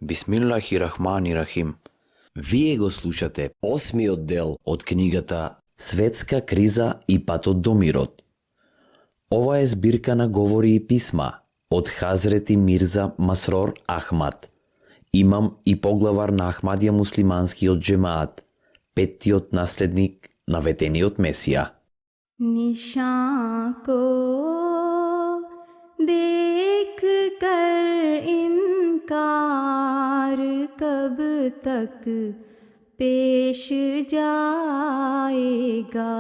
Бисмиллахи-рахмани-рахим. Вие го слушате 8-миот дел од книгата Светска криза и патот до мирот. Ова е збирка на говори и писма од Хазрети Мирза Масрор Ахмад, имам и поглавар на Ахмадија муслиманскиот джемаат, петтиот наследник на ветениот Месија. निशा को देख कर इनकार कब तक पेश जाएगा.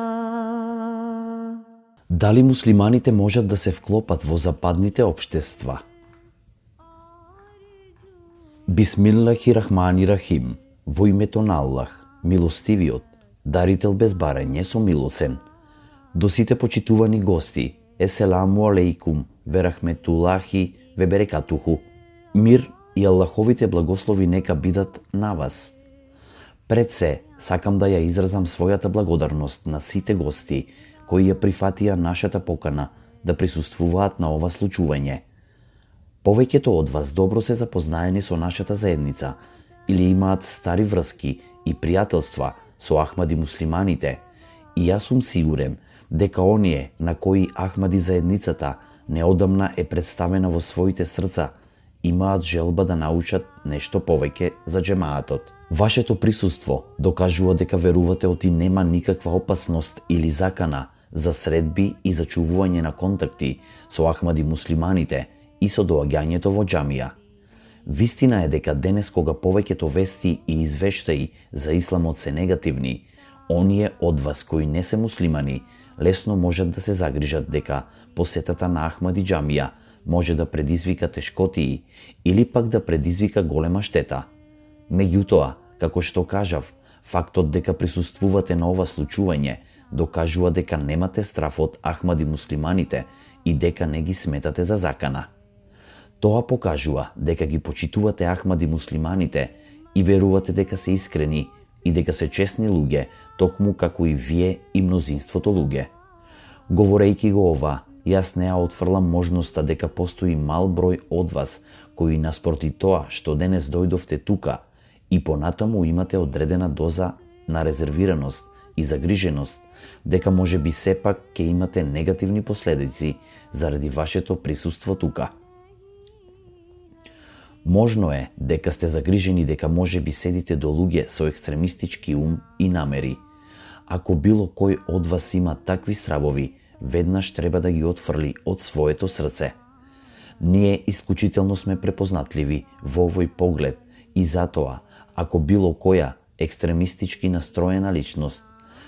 Дали муслиманите можат да се вклопат во западните општества? Бисмиллахи рахмани рахим, во името на Аллах, милостивиот, дарител без барање, со милосен. До сите почитувани гости, еселаму алейкум, верахметулахи, веберекатуху. Мир и Аллаховите благослови нека бидат на вас. Пред се, сакам да ја изразам својата благодарност на сите гости кои ја прифатија нашата покана да присуствуваат на ова случување. Повеќето од вас добро се запознаени со нашата заедница или имаат стари врски и пријателства со Ахмади муслиманите, и јас сум сигурен дека оние на кои Ахмади заедницата неодамна е представена во своите срца имаат желба да научат нешто повеќе за джемаатот. Вашето присуство докажува дека верувате оти нема никаква опасност или закана за средби и зачувување на контакти со Ахмади муслиманите и со доаѓањето во џамија. Вистина е дека денес кога повеќето вести и извештаи за исламот се негативни, оние од вас кои не се муслимани лесно можат да се загрижат дека посетата на Ахмади џамија може да предизвика тешкотии или пак да предизвика голема штета. Меѓутоа, како што кажав, фактот дека присуствувате на ова случување докажува дека немате страф од Ахмади муслиманите и дека не ги сметате за закана. Тоа покажува дека ги почитувате Ахмади муслиманите и верувате дека се искрени и дека се честни луѓе, токму како и вие и мнозинството луѓе. Говорејќи го ова, јас не ја отфрлам можноста дека постои мал број од вас кои наспроти тоа што денес дојдовте тука и понатаму имате одредена доза на резервираност и загриженост, дека може би сепак ќе имате негативни последици заради вашето присуство тука. Можно е дека сте загрижени дека може би седите до луѓе со екстремистички ум и намери. Ако било кој од вас има такви стравови, веднаш треба да ги отфрли од своето срце. Ние исклучително сме препознатливи во овој поглед и затоа, ако било која екстремистички настроена личност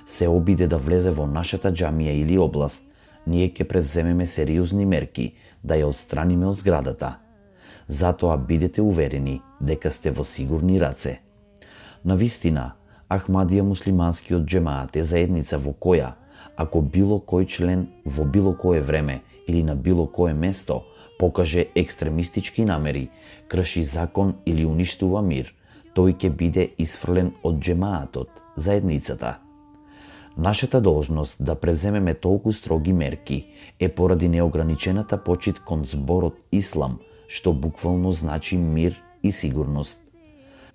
се обиде да влезе во нашата џамија или област, ние ќе превземеме сериозни мерки да ја отстраниме од зградата. Затоа бидете уверени дека сте во сигурни раце. Навистина, Ахмадија муслиманскиот џемаат е заедница во која, ако било кој член во било кое време или на било кое место покаже екстремистички намери, крши закон или уништува мир, тој ќе биде исфрлен од џемаатот, заедницата. Нашата должност да превземеме толку строги мерки е поради неограничената почит кон зборот Ислам, што буквално значи мир и сигурност.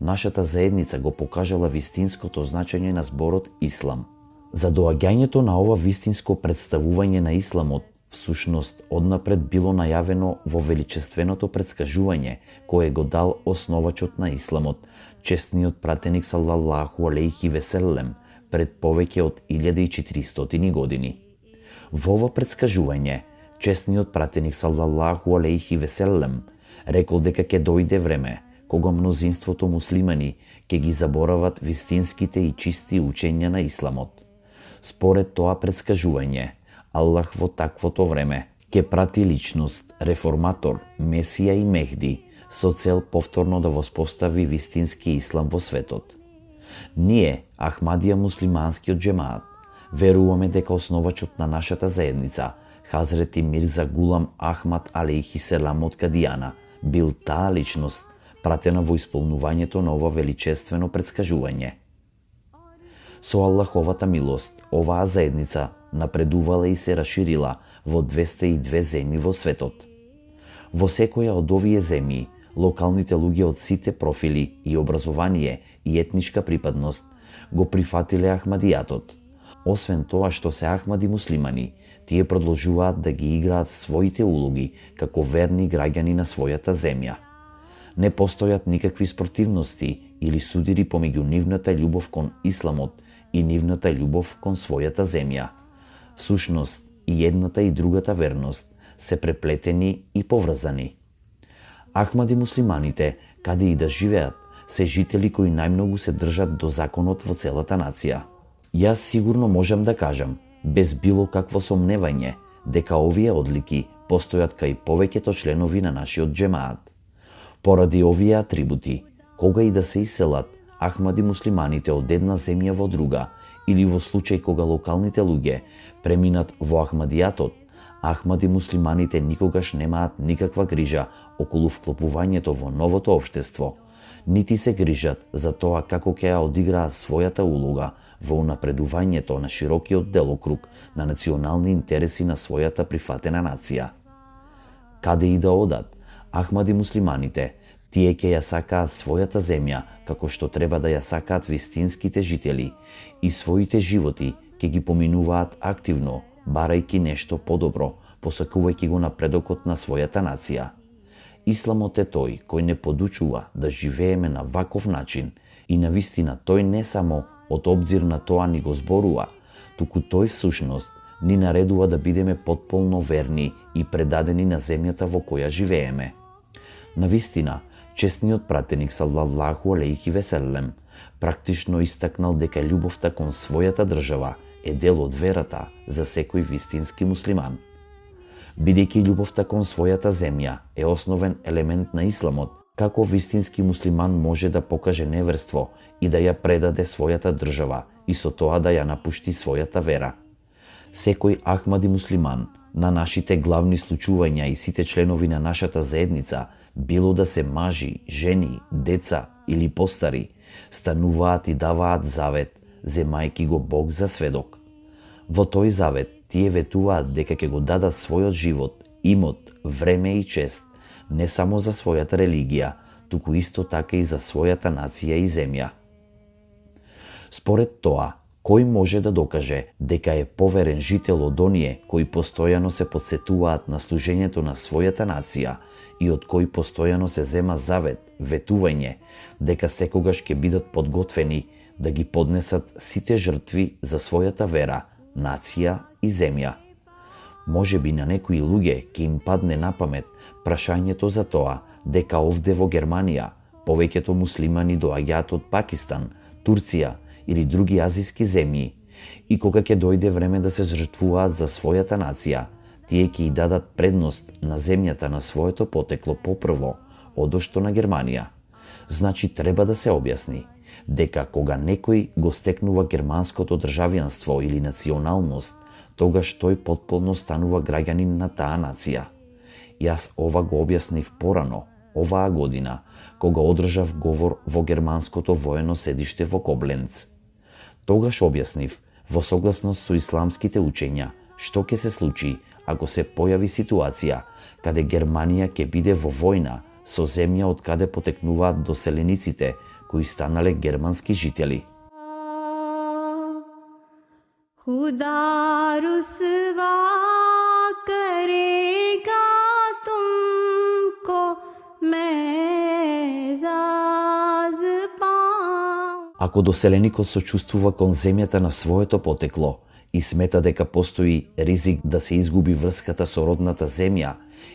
Нашата заедница го покажала вистинското значење на зборот Ислам. За доаѓањето на ова вистинско представување на Исламот, всушност однапред било најавено во величественото предскажување кое го дал основачот на Исламот, честниот пратеник салаллаху алейхи веселем, пред повеќе од 1400 години. Во ова предскажување, честниот пратеник салаллаху алейхи веселем рекол дека ќе дојде време кога мнозинството муслимани ќе ги заборават вистинските и чисти учења на Исламот. Според тоа предскажување, Аллах во таквото време ќе прати личност, реформатор, Месија и Мехди со цел повторно да воспостави вистински Ислам во светот. Ние, Ахмадија муслиманскиот џемаат, веруваме дека основачот на нашата заедница, Хазрети Мирза Гулам Ахмад алейхи селам од Кадијана, бил таа личност пратена во исполнувањето на ова величествено предскажување. Со Аллаховата милост, оваа заедница напредувала и се расширила во 202 земји во светот. Во секоја од овие земји, локалните луѓе од сите профили и образование и етничка припадност го прифатиле Ахмадијатот. Освен тоа што се ахмади муслимани, тие продолжуваат да ги играат своите улоги како верни граѓани на својата земја. Не постојат никакви спортивности или судири помеѓу нивната љубов кон исламот и нивната љубов кон својата земја. Всушност, и едната и другата верност се преплетени и поврзани. Ахмади муслиманите, каде и да живеат, се жители кои најмногу се држат до законот во целата нација. Јас сигурно можам да кажам, без било какво сомневање, дека овие одлики постојат кај повеќето членови на нашиот џемаат. Поради овие атрибути, кога и да се иселат ахмади муслиманите од една земја во друга, или во случај кога локалните луѓе преминат во Ахмадијатот, ахмади муслиманите никогаш немаат никаква грижа околу вклопувањето во новото општество, нити се грижат за тоа како ќе ја одиграат својата улога во унапредувањето на широкиот делокруг на национални интереси на својата прифатена нација. Каде и да одат, ахмади муслиманите, тие ќе ја сакаат својата земја како што треба да ја сакаат вистинските жители и своите животи ќе ги поминуваат активно, барајќи нешто подобро, посакувајќи го напредокот на својата нација. Исламот е тој кој не подучува да живееме на ваков начин и навистина тој не само од обзир на тоа ни го зборува, туку тој всушност ни наредува да бидеме потполно верни и предадени на земјата во која живееме. Навистина, честниот пратеник саллаллаху алейхи веселем практично истакнал дека љубовта кон својата држава е дел од верата за секој вистински муслиман. Бидејќи љубовта кон својата земја е основен елемент на исламот, како вистински муслиман може да покаже неверство и да ја предаде својата држава и со тоа да ја напушти својата вера. Секој ахмади муслиман на нашите главни случувања и сите членови на нашата заедница, било да се мажи, жени, деца или постари, стануваат и даваат завет, земајки го Бог за сведок. Во тој завет тие ветуваат дека ќе го дадат својот живот, имот, време и чест, не само за својата религија, туку исто така и за својата нација и земја. Според тоа, кој може да докаже дека е поверен жител од оние кои постојано се подсетуваат на служењето на својата нација и од кои постојано се зема завет, ветување, дека секогаш ќе бидат подготвени да ги поднесат сите жртви за својата вера, нација и земја. Може би на некои луѓе ќе им падне на памет прашањето за тоа дека овде во Германија повеќето муслимани доаѓаат од Пакистан, Турција или други азиски земји и кога ќе дојде време да се жртвуваат за својата нација, тие ќе и дадат предност на земјата на своето потекло попрво, одошто на Германија. Значи треба да се објасни дека кога некој го стекнува германското државјанство или националност, тогаш тој потполно станува граѓанин на таа нација. Јас ова го објаснив порано, оваа година, кога одржав говор во германското воено седиште во Кобленц. Тогаш објаснив, во согласност со исламските учења, што ќе се случи ако се појави ситуација каде Германија ќе биде во војна со земја од каде потекнуваат доселениците кои станале германски жители. खुदा रुसवा करेगा तुमको मेजाज पाऊं. Ако доселеникот сочувствува кон земјата на своето потекло и смета дека постои ризик да се изгуби врската со родната земја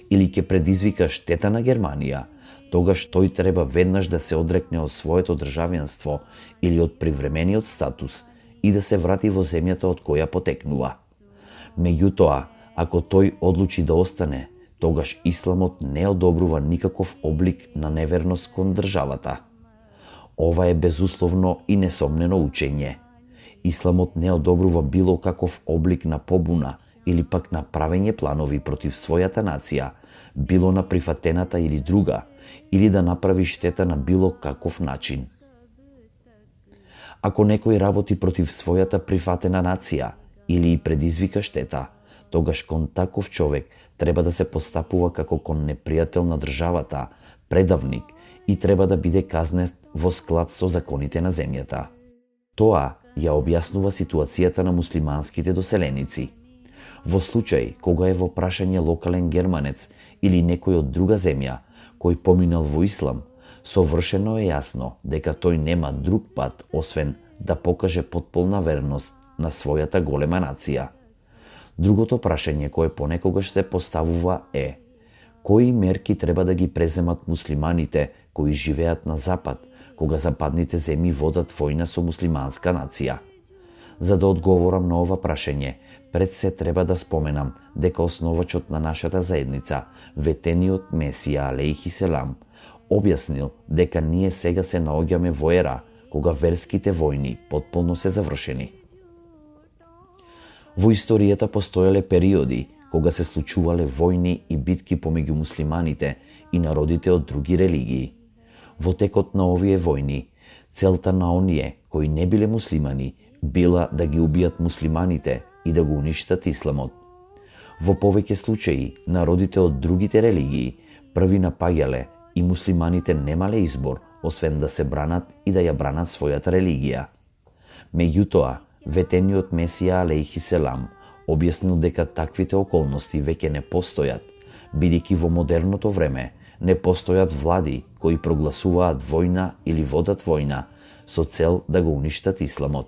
или ќе предизвика штета на Германија, тогаш тој треба веднаш да се одрекне од своето државјанство или од привремениот статус и да се врати во земјата од која потекнува. Меѓутоа, ако тој одлучи да остане, тогаш исламот не одобрува никаков облик на неверност кон државата. Ова е безусловно и несомнено учење. Исламот не одобрува било каков облик на побуна или пак на правење планови против својата нација, било на прифатената или друга, или да направи штета на било каков начин. Ако некој работи против својата прифатена нација или и предизвика штета, тогаш кон таков човек треба да се постапува како кон непријател на државата, предавник и треба да биде казнет во склад со законите на земјата. Тоа ја објаснува ситуацијата на муслиманските доселеници. Во случај кога е во прашање локален германец или некој од друга земја кој поминал во ислам, совршено е јасно дека тој нема друг пат освен да покаже потполна верност на својата голема нација. Другото прашање кое понекогаш се поставува е: кои мерки треба да ги преземат муслиманите кои живеат на запад, кога западните земји водат војна со муслиманска нација? За да одговорам на ова прашање, пред се треба да споменам дека основачот на нашата заедница, ветениот Месија алейхи селам, објаснил дека ние сега се наоѓаме во ера кога верските војни потполно се завршени. Во историјата постоеле периоди кога се случувале војни и битки помеѓу муслиманите и народите од други религии. Во текот на овие војни, целта на оние кои не биле муслимани била да ги убијат муслиманите и да го уништат исламот. Во повеќе случаи, народите од другите религии први напаѓале и муслиманите немале избор, освен да се бранат и да ја бранат својата религија. Меѓутоа, ветениот Месија алейхи селам објаснил дека таквите околности веќе не постојат, бидејќи во модерното време не постојат влади кои прогласуваат војна или водат војна со цел да го уништат исламот.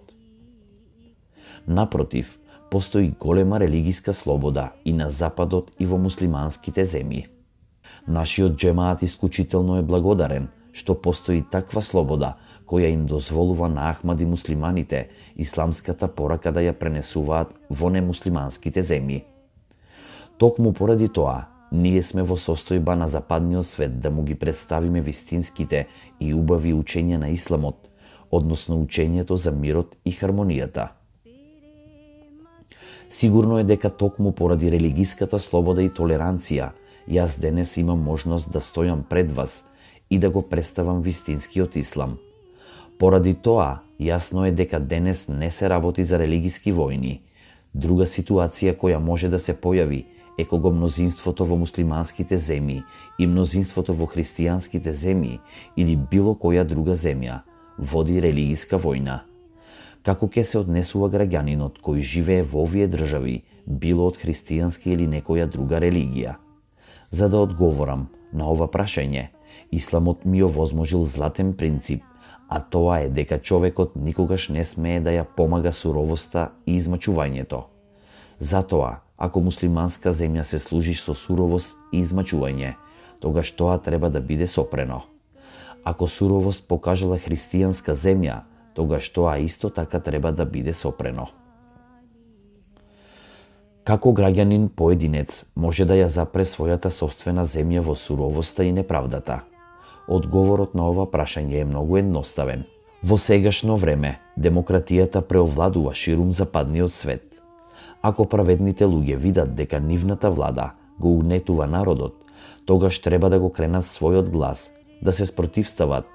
Напротив, постои голема религиска слобода и на западот и во муслиманските земји. Нашиот џемаат исклучително е благодарен што постои таква слобода која им дозволува на ахмади муслиманите исламската порака да ја пренесуваат во немуслиманските земји. Токму поради тоа, ние сме во состојба на западниот свет да му ги представиме вистинските и убави учења на исламот, односно учењето за мирот и хармонијата. Сигурно е дека токму поради религиската слобода и толеранција, јас денес имам можност да стојам пред вас и да го представам вистинскиот ислам. Поради тоа, јасно е дека денес не се работи за религиски војни. Друга ситуација која може да се појави е кога мнозинството во муслиманските земји и мнозинството во христијанските земји или било која друга земја води религиска војна. Како ќе се однесува граѓанинот кој живее во овие држави, било од христијанска или некоја друга религија? За да одговорам на ова прашање, исламот ми овозможил златен принцип, а тоа е дека човекот никогаш не смее да ја помага суровоста и измачувањето. Затоа, ако муслиманска земја се служиш со суровост и измачување, тогаш тоа треба да биде сопрено. Ако суровост покажала христијанска земја, тогаш тоа исто така треба да биде сопрено. Како граѓанин поединец може да ја запре својата собствена земја во суровоста и неправдата? Одговорот на ова прашање е многу едноставен. Во сегашно време, демократијата преовладува ширум западниот свет. Ако праведните луѓе видат дека нивната влада го угнетува народот, тогаш треба да го кренат својот глас, да се спротивстават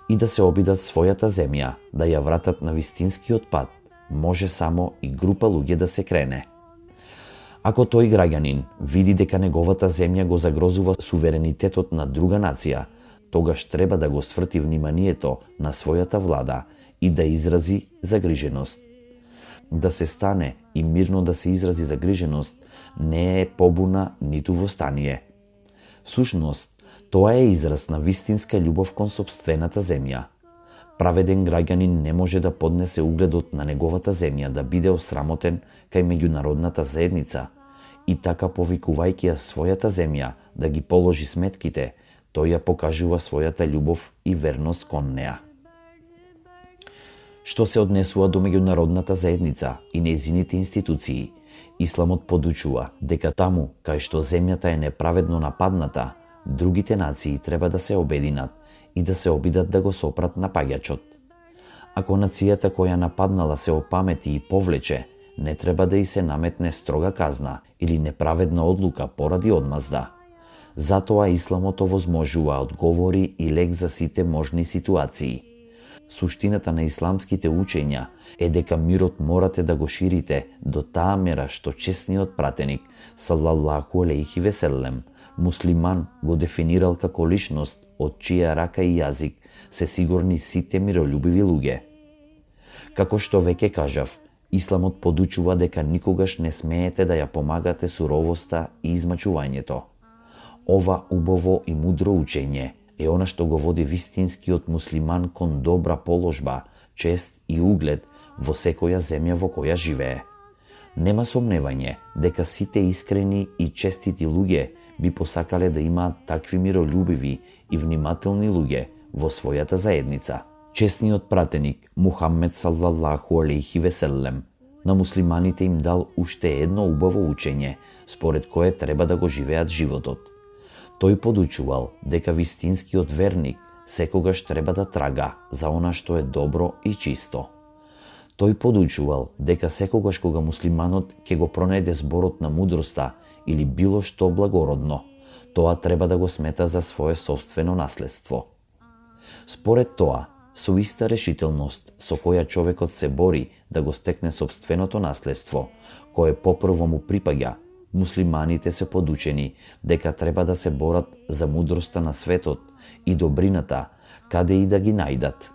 и да се обидат својата земја, да ја вратат на вистинскиот пат. Може само и група луѓе да се крене. Ако тој граѓанин види дека неговата земја го загрозува суверенитетот на друга нација, тогаш треба да го сврти вниманието на својата влада и да изрази загриженост. Да се стане и мирно да се изрази загриженост не е побуна ниту востание. Всушност, тоа е израз на вистинска љубов кон сопствената земја. Праведен граѓанин не може да поднесе угледот на неговата земја да биде осрамотен кај меѓународната заедница и така повикувајќи ја својата земја да ги положи сметките, тој ја покажува својата љубов и верност кон неа. Што се однесува до меѓународната заедница и нејзините институции, исламот подучува дека таму кај што земјата е неправедно нападната, другите нации треба да се обединат и да се обидат да го сопрат напаѓачот. Ако нацијата која нападнала се опамети и повлече, не треба да й се наметне строга казна или неправедна одлука поради одмазда. Затоа исламот овозможува одговори и лек за сите можни ситуации. Суштината на исламските учења е дека мирот морате да го ширите до таа мера што чесниот пратеник, салаллаху алейхи веселем, муслиман го дефинирал како личност од чија рака и јазик се сигурни сите миролюбиви луѓе. Како што веќе кажав, Исламот подучува дека никогаш не смеете да ја помагате суровоста и измачувањето. Ова убаво и мудро учење е она што го води вистинскиот муслиман кон добра положба, чест и углед во секоја земја во која живее. Нема сомневање дека сите искрени и честити луѓе би посакале да имаат такви миролюбиви и внимателни луѓе во својата заедница. Честниот пратеник Мухаммед саллаллаху алейхи веселем на муслиманите им дал уште едно убаво учење според кое треба да го живеат животот. Тој подучувал дека вистинскиот верник секогаш треба да трага за она што е добро и чисто. Тој подучувал дека секогаш кога муслиманот ќе го пронајде зборот на мудроста или било што благородно, тоа треба да го смета за свое собствено наследство. Според тоа, со иста решителност со која човекот се бори да го стекне собственото наследство, кое попрво му припаѓа, муслиманите се подучени дека треба да се борат за мудроста на светот и добрината каде и да ги најдат.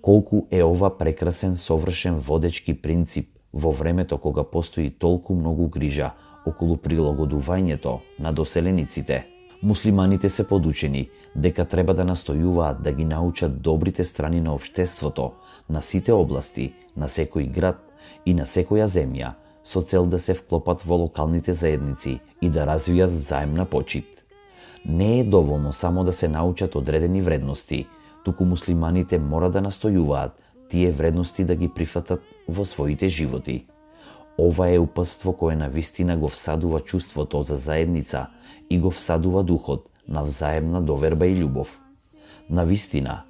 Колку е ова прекрасен совршен водечки принцип во времето кога постои толку многу грижа околу прилагодувањето на доселениците. Муслиманите се подучени дека треба да настојуваат да ги научат добрите страни на општеството, на сите области, на секој град и на секоја земја, со цел да се вклопат во локалните заедници и да развијат взаемна почит. Не е доволно само да се научат одредени вредности, туку муслиманите мора да настојуваат тие вредности да ги прифатат во своите животи. Ова е упатство кое навистина го всадува чувството за заедница и го всадува духот на взаемна доверба и љубов. Навистина,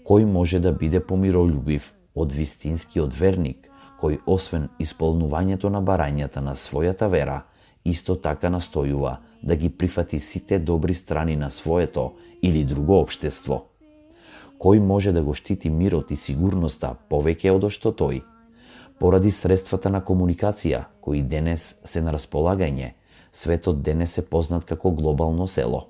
кој може да биде помиролюбив од вистинскиот верник, кој освен исполнувањето на барањата на својата вера, исто така настојува да ги прифати сите добри страни на своето или друго општество. Кој може да го штити мирот и сигурноста повеќе од што тој? Поради средствата на комуникација, кои денес се на располагање, светот денес е познат како глобално село.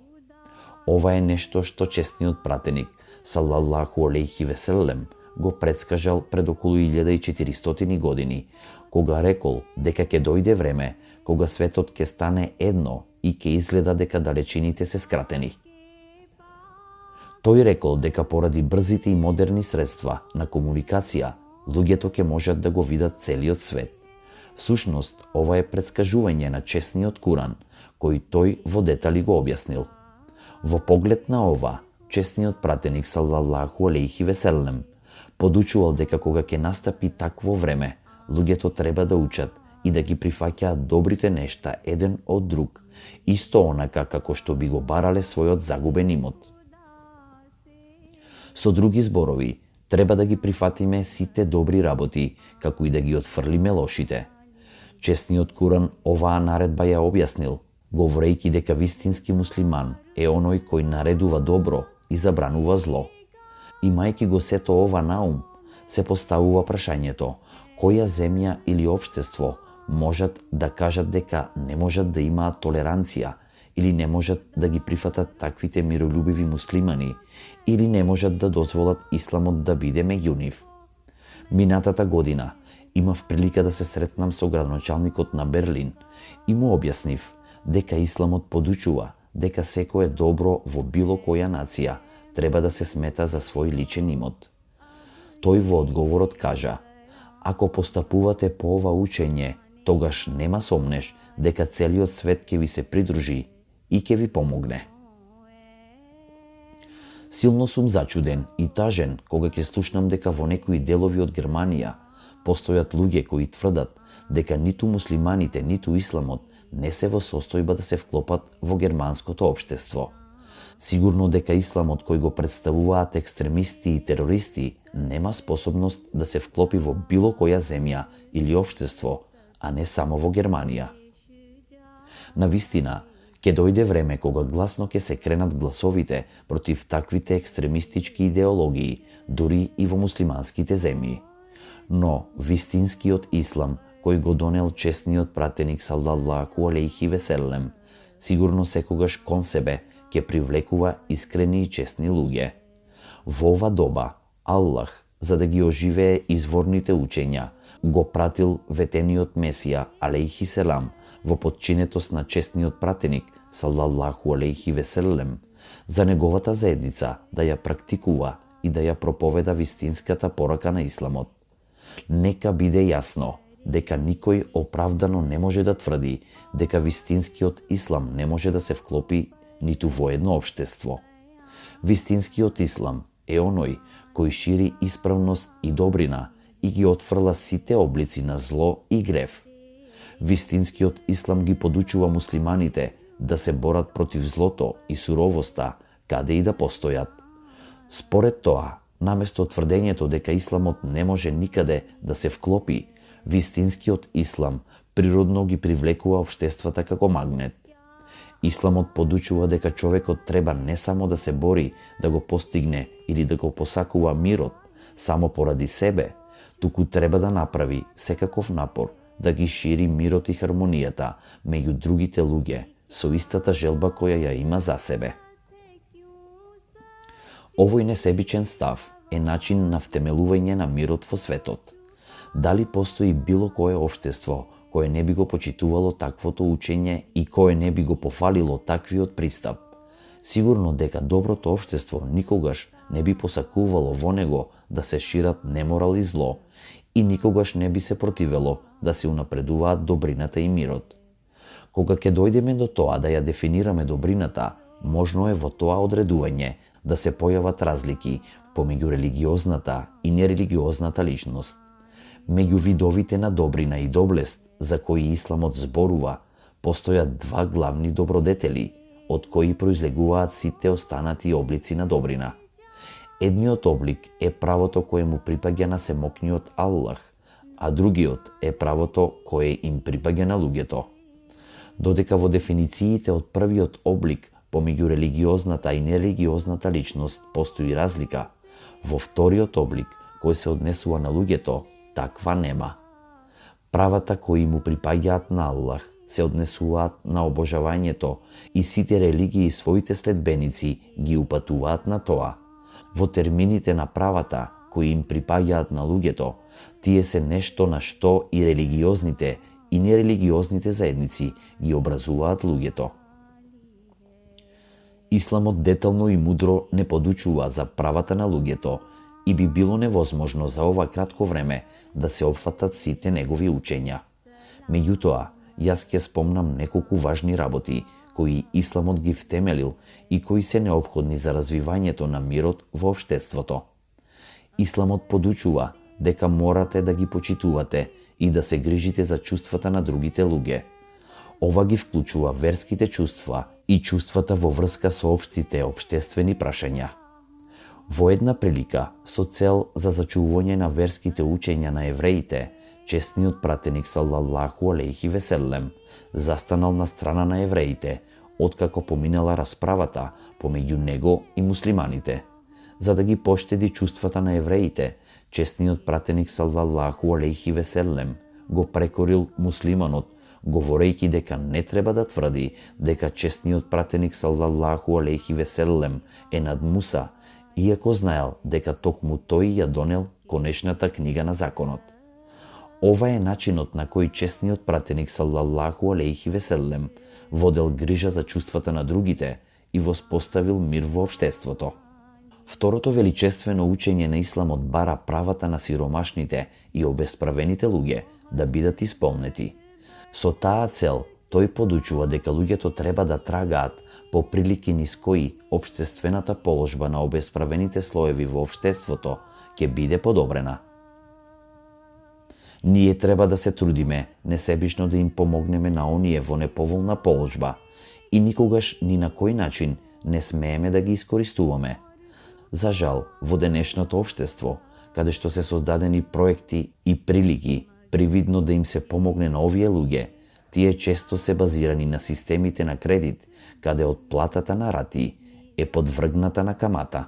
Ова е нешто што честниот пратеник, саллаллаху алейхи веселем, го предскажал пред околу 1400 години, кога рекол дека ќе дојде време кога светот ќе стане едно и ќе изгледа дека далечините се скратени. Тој рекол дека поради брзите и модерни средства на комуникација, луѓето ќе можат да го видат целиот свет. Всушност, ова е предскажување на честниот Куран, кој тој во детали го објаснил. Во поглед на ова, честниот пратеник саллаллаху алейхи веселем подучувал дека кога ќе настапи такво време, луѓето треба да учат и да ги прифаќаат добрите нешта еден од друг, исто онака како што би го барале својот загубен имот. Со други зборови, треба да ги прифатиме сите добри работи, како и да ги отфрлиме лошите. Честниот Куран оваа наредба ја објаснил, говорејќи дека вистински муслиман е оној кој наредува добро и забранува зло. Имајќи го сето ова на ум, се поставува прашањето, која земја или општество можат да кажат дека не можат да имаат толеранција или не можат да ги прифатат таквите миролюбиви муслимани или не можат да дозволат исламот да биде меѓу нив. Минатата година имав прилика да се сретнам со градоначалникот на Берлин и му објаснив дека исламот подучува дека секое добро во било која нација треба да се смета за свој личен имот. Тој во одговорот кажа: ако постапувате по ова учење, тогаш нема сомнеш дека целиот свет ќе ви се придружи и ќе ви помогне. Силно сум зачуден и тажен кога ќе слушнам дека во некои делови од Германија постојат луѓе кои тврдат дека ниту муслиманите, ниту исламот не се во состојба да се вклопат во германското општество. Сигурно дека исламот кој го представуваат екстремисти и терористи нема способност да се вклопи во било која земја или општество, а не само во Германија. Навистина, ќе дојде време кога гласно ќе се кренат гласовите против таквите екстремистички идеологии, дури и во муслиманските земји. Но вистинскиот ислам, кој го донел честниот пратеник саллаллаху алейхи веселем, сигурно секогаш кон себе ќе ќе привлекува искрени и честни луѓе. Во ова доба, Аллах, за да ги оживее изворните учења, го пратил ветениот Месија, алейхи селам, во подчинетост на честниот пратеник, салаллаху алейхи веселем, за неговата заедница да ја практикува и да ја проповеда вистинската порака на исламот. Нека биде јасно дека никој оправдано не може да тврди дека вистинскиот ислам не може да се вклопи ниту во едно општество. Вистинскиот ислам е оној кој шири исправност и добрина и ги отфрла сите облици на зло и грев. Вистинскиот ислам ги подучува муслиманите да се борат против злото и суровоста, каде и да постојат. Според тоа, наместо тврдењето дека исламот не може никаде да се вклопи, вистинскиот ислам природно ги привлекува општествата како магнет. Исламот подучува дека човекот треба не само да се бори да го постигне или да го посакува мирот само поради себе, туку треба да направи секаков напор да ги шири мирот и хармонијата меѓу другите луѓе со истата желба која ја има за себе. Овој несебичен став е начин на втемелување на мирот во светот. Дали постои било кое општество кое не би го почитувало таквото учење и кое не би го пофалило таквиот пристап? Сигурно дека доброто општество никогаш не би посакувало во него да се шират неморал и зло и никогаш не би се противело да се унапредуваат добрината и мирот. Кога ќе дојдеме до тоа да ја дефинираме добрината, можно е во тоа одредување да се појават разлики помеѓу религиозната и нерелигиозната личност. Меѓу видовите на добрина и доблест за кои исламот зборува, постојат два главни добродетели, од кои произлегуваат сите останати облици на добрина. Едниот облик е правото кое му припаѓа на семокниот Аллах, а другиот е правото кое им припаѓа на луѓето. Додека во дефинициите од првиот облик помеѓу религиозната и нерелигиозната личност постои разлика, во вториот облик кој се однесува на луѓето, таква нема. Правата кои му припаѓаат на Аллах се однесуваат на обожавањето и сите религии своите следбеници ги упатуваат на тоа. Во термините на правата кои им припаѓаат на луѓето, тие се нешто на што и религиозните и нерелигиозните заедници ги образуваат луѓето. Исламот детално и мудро не подучува за правата на луѓето и би било невозможно за ова кратко време да се опфатат сите негови учења. Меѓутоа, јас ќе спомнам неколку важни работи кои исламот ги втемелил и кои се неопходни за развивањето на мирот во општеството. Исламот подучува дека морате да ги почитувате и да се грижите за чувствата на другите луѓе. Ова ги вклучува верските чувства и чувствата во врска со општите општествени прашања. Во една прилика, со цел за зачувување на верските учења на евреите, честниот пратеник салаллаху алейхи веселем застанал на страна на евреите, откако поминала расправата помеѓу него и муслиманите. За да ги поштеди чувствата на евреите, честниот пратеник салаллаху алейхи веселем го прекорил муслиманот, говорејќи дека не треба да тврди дека честниот пратеник салаллаху алейхи веселем е над Муса, иако знаел дека токму тој ја донел конечната книга на законот. Ова е начинот на кој честниот пратеник салаллаху алейхи веселем водел грижа за чувствата на другите и воспоставил мир во општеството. Второто величествено учење на исламот бара правата на сиромашните и обесправените луѓе да бидат исполнети. Со таа цел, тој подучува дека луѓето треба да трагаат по прилики низ кои општествената положба на обесправените слоеви во општеството ќе биде подобрена. Ние треба да се трудиме несебично да им помогнеме на оние во неповолна положба и никогаш ни на кој начин не смееме да ги искористуваме. За жал, во денешното општество, каде што се создадени проекти и прилики привидно да им се помогне на овие луѓе, тие често се базирани на системите на кредит, каде од платата на рати е подвргната на камата.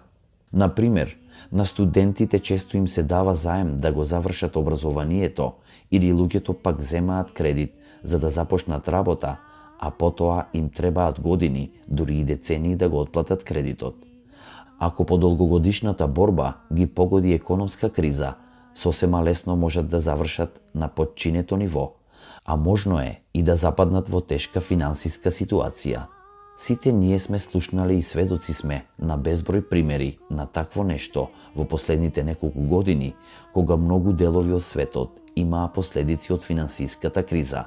Например, на студентите често им се дава заем да го завршат образованието или луѓето пак земаат кредит за да започнат работа, а потоа им требаат години, дури и децении да го отплатат кредитот. Ако по долгогодишната борба ги погоди економска криза, сосема лесно можат да завршат на подчинето ниво, а можно е и да западнат во тешка финансиска ситуација. Сите ние сме слушнали и сведоци сме на безброј примери на такво нешто во последните неколку години, кога многу делови од светот имаа последици од финансиската криза.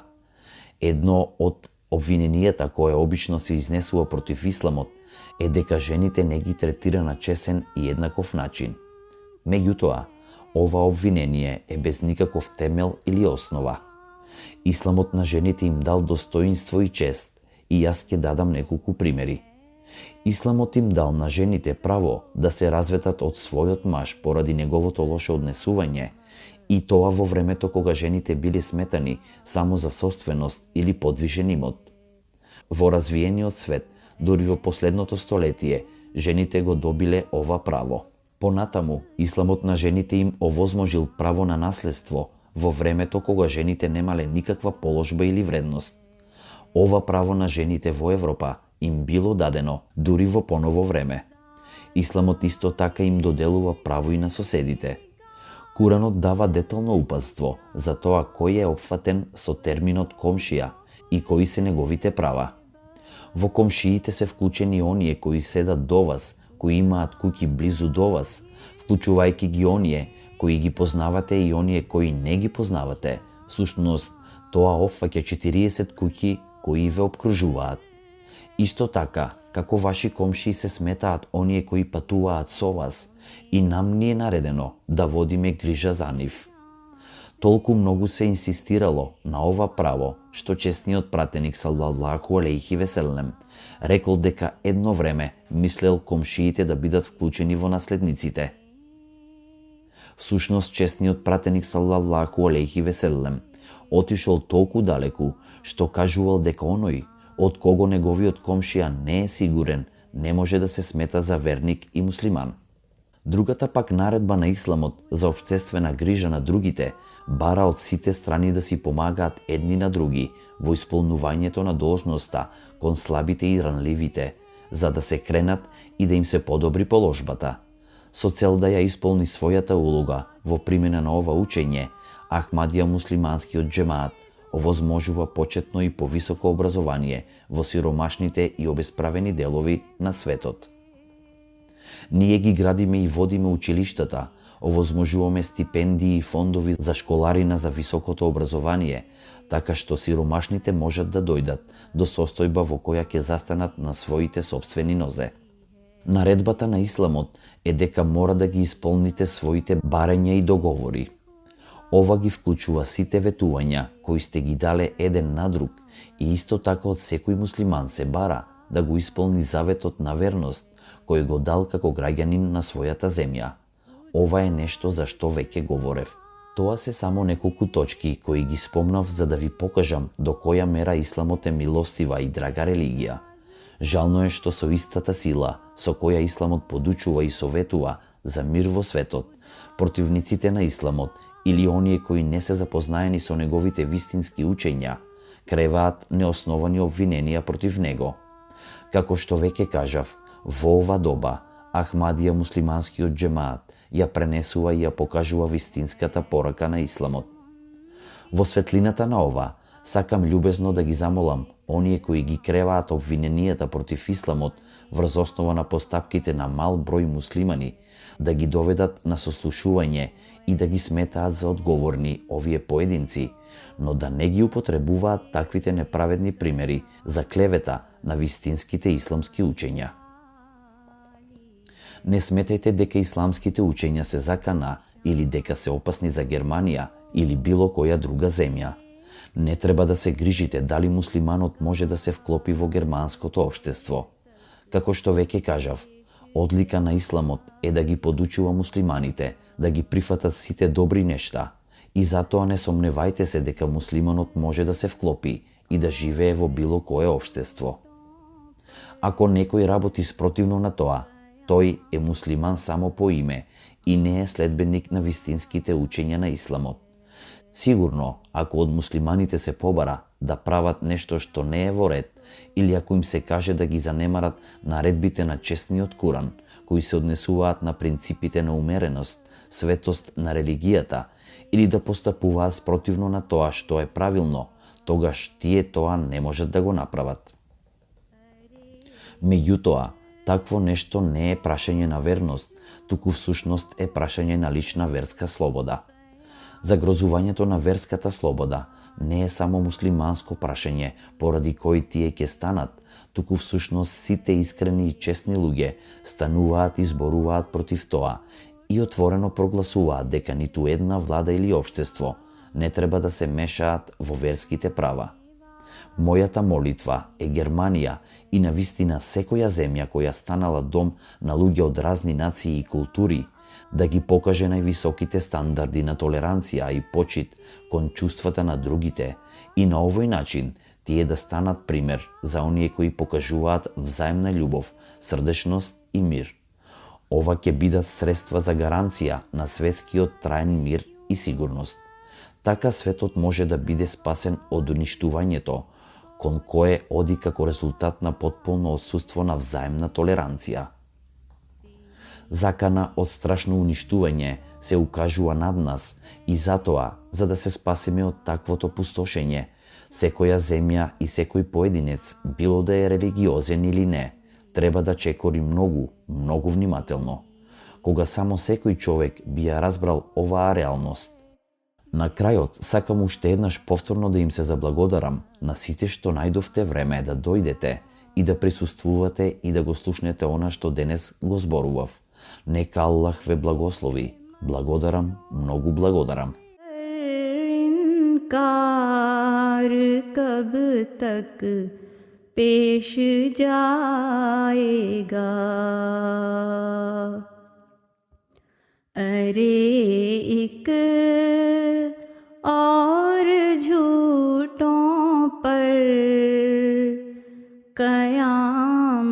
Едно од обвиненијата кое обично се изнесува против исламот е дека жените не ги третира на чесен и еднаков начин. Меѓутоа, ова обвинение е без никаков темел или основа. Исламот на жените им дал достоинство и чест, и јас ќе дадам неколку примери. Исламот им дал на жените право да се разветат од својот маж поради неговото лошо однесување, и тоа во времето кога жените биле сметани само за собственост или подвижен имот. Во развиениот свет, дури во последното столетие, жените го добиле ова право. Понатаму, исламот на жените им овозможил право на наследство во времето кога жените немале никаква положба или вредност. Ова право на жените во Европа им било дадено дури во поново време. Исламот исто така им доделува право и на соседите. Куранот дава детално упатство за тоа кој е опфатен со терминот комшија и кои се неговите права. Во комшиите се вклучени оние кои седат до вас, кои имаат куќи близу до вас, вклучувајќи ги оние кои ги познавате и оние кои не ги познавате. Всушност, тоа опфаќа 40 куќи кои ве обкружуваат. Исто така, како ваши комшии се сметаат оние кои патуваат со вас, и нам ни е наредено да водиме грижа за нив. Толку многу се инсистирало на ова право, што честниот пратеник саллаллаху алейхи веселем рекол дека едно време мислел комшиите да бидат вклучени во наследниците. Всушност, честниот пратеник саллаллаху алейхи веселем отишол толку далеку што кажувал дека оној од кого неговиот комшија не е сигурен, не може да се смета за верник и муслиман. Другата пак наредба на исламот за општествена грижа на другите бара од сите страни да си помагаат едни на други во исполнувањето на должноста кон слабите и ранливите, за да се кренат и да им се подобри положбата. Со цел да ја исполни својата улога во примена на ова учење, Ахмадија муслиманскиот џемаат овозможува почетно и повисоко образование во сиромашните и обесправени делови на светот. Ние ги градиме и водиме училиштата, овозможуваме стипендии и фондови за школарина за високото образование, така што сиромашните можат да дојдат до состојба во која ќе застанат на своите собствени нозе. Наредбата на исламот е дека мора да ги исполните своите барања и договори. Ова ги вклучува сите ветувања кои сте ги дале еден на друг и исто така од секој муслиман се бара да го исполни заветот на верност кој го дал како граѓанин на својата земја. Ова е нешто за што веќе говорев. Тоа се само неколку точки кои ги спомнав за да ви покажам до која мера исламот е милостива и драга религија. Жално е што со истата сила со која исламот подучува и советува за мир во светот, противниците на исламот или оние кои не се запознаени со неговите вистински учења, креваат неосновани обвиненија против него. Како што веќе кажав, во ова доба Ахмадија муслиманскиот џемаат ја пренесува и ја покажува вистинската порака на исламот. Во светлината на ова, сакам љубезно да ги замолам оние кои ги креваат обвиненијата против исламот врз основа на постапките на мал број муслимани, да ги доведат на сослушување и да ги сметаат за одговорни овие поединци, но да не ги употребуваат таквите неправедни примери за клевета на вистинските исламски учења. Не сметајте дека исламските учења се закана или дека се опасни за Германија или било која друга земја. Не треба да се грижите дали муслиманот може да се вклопи во германското општество. Како што веќе кажав, одлика на исламот е да ги подучува муслиманите, да ги прифатат сите добри нешта и затоа не сомневајте се дека муслиманот може да се вклопи и да живее во било кое општество. Ако некој работи спротивно на тоа, тој е муслиман само по име и не е следбеник на вистинските учења на исламот. Сигурно, ако од муслиманите се побара да прават нешто што не е во ред, или ако им се каже да ги занемарат наредбите на честниот Куран, кои се однесуваат на принципите на умереност, светост на религијата, или да постапуваат спротивно на тоа што е правилно, тогаш тие тоа не можат да го направат. Меѓутоа, такво нешто не е прашање на верност, туку всушност е прашање на лична верска слобода. Загрозувањето на верската слобода не е само муслиманско прашање поради кој тие ќе станат, туку всушност сите искрени и честни луѓе стануваат и зборуваат против тоа и отворено прогласуваат дека ниту една влада или општество не треба да се мешаат во верските права. Мојата молитва е Германија и навистина секоја земја која станала дом на луѓе од разни нации и култури да ги покаже највисоките стандарди на толеранција и почит кон чувствата на другите и на овој начин тие да станат пример за оние кои покажуваат взаемна љубов, срдечност и мир. Ова ќе бидат средства за гаранција на светскиот траен мир и сигурност. Така светот може да биде спасен од уништувањето, кон кое оди како резултат на потполно отсуство на взаемна толеранција. Закана од страшно уништување се укажува над нас и затоа, за да се спасиме од таквото пустошење, секоја земја и секој поединец, било да е религиозен или не, треба да чекори многу, многу внимателно, кога само секој човек би ја разбрал оваа реалност. На крајот, сакам уште еднаш повторно да им се заблагодарам на сите што најдовте време да дојдете и да присуствувате и да го слушнете она што денес го зборував. Нека Аллах ве благослови. Благодарам, многу благодарам. इनकार कब तक पेश जाएगा अरे एक और झूठों पर कयामत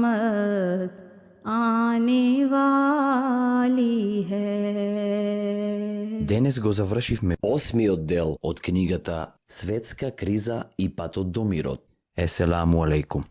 आने वाली है. Денес го завршивме 8-миот дел од книгата Светска криза и патот до мирот. Еселаму алейкум.